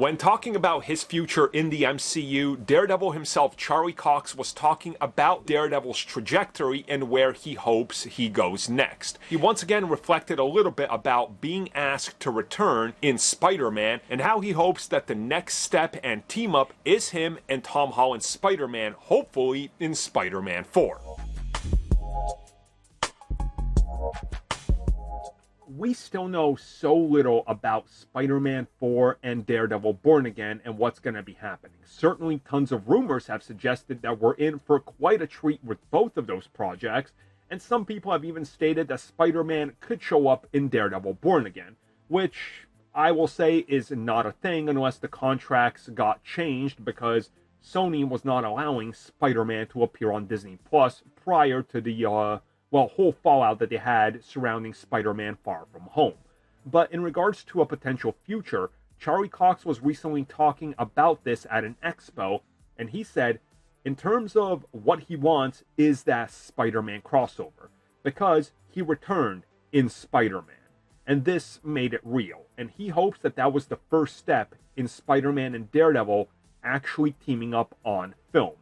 When talking about his future in the MCU, Daredevil himself, Charlie Cox, was talking about Daredevil's trajectory and where he hopes he goes next. He once again reflected a little bit about being asked to return in Spider-Man and how he hopes that the next step and team up is him and Tom Holland's Spider-Man, hopefully in Spider-Man 4. We still know so little about Spider-Man 4 and Daredevil Born Again and what's going to be happening. Certainly tons of rumors have suggested that we're in for quite a treat with both of those projects, and some people have even stated that Spider-Man could show up in Daredevil Born Again, which I will say is not a thing unless the contracts got changed because Sony was not allowing Spider-Man to appear on Disney Plus prior to the whole fallout that they had surrounding Spider-Man Far From Home. But in regards to a potential future, Charlie Cox was recently talking about this at an expo, and he said, in terms of what he wants is that Spider-Man crossover, because he returned in Spider-Man, and this made it real, and he hopes that that was the first step in Spider-Man and Daredevil actually teaming up on film.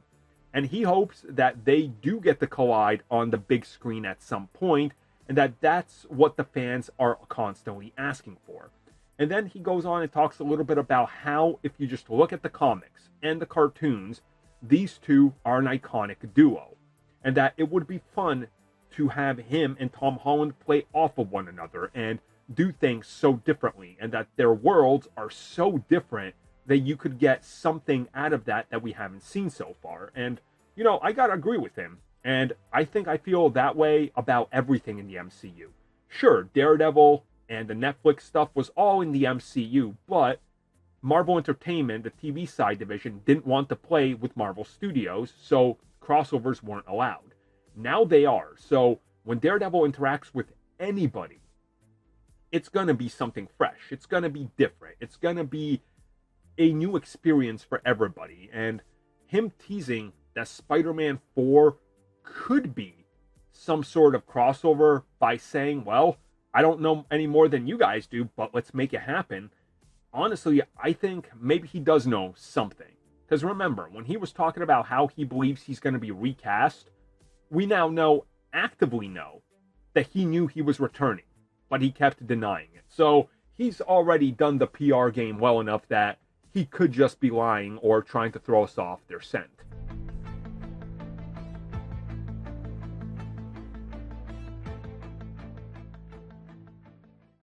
And he hopes that they do get to collide on the big screen at some point, and that's what the fans are constantly asking for. And then he goes on and talks a little bit about how, if you just look at the comics and the cartoons, these two are an iconic duo, and that it would be fun to have him and Tom Holland play off of one another and do things so differently, and that their worlds are so different that you could get something out of that we haven't seen so far. And, you know, I gotta agree with him. And I think I feel that way about everything in the MCU. Sure, Daredevil and the Netflix stuff was all in the MCU, but Marvel Entertainment, the TV side division, didn't want to play with Marvel Studios, so crossovers weren't allowed. Now they are. So when Daredevil interacts with anybody, it's gonna be something fresh. It's gonna be different. It's gonna be a new experience for everybody, and him teasing that Spider-Man 4 could be some sort of crossover by saying, well, I don't know any more than you guys do, but let's make it happen. Honestly, I think maybe he does know something. Because remember, when he was talking about how he believes he's going to be recast, we now actively know, that he knew he was returning, but he kept denying it. So he's already done the PR game well enough that he could just be lying or trying to throw us off their scent.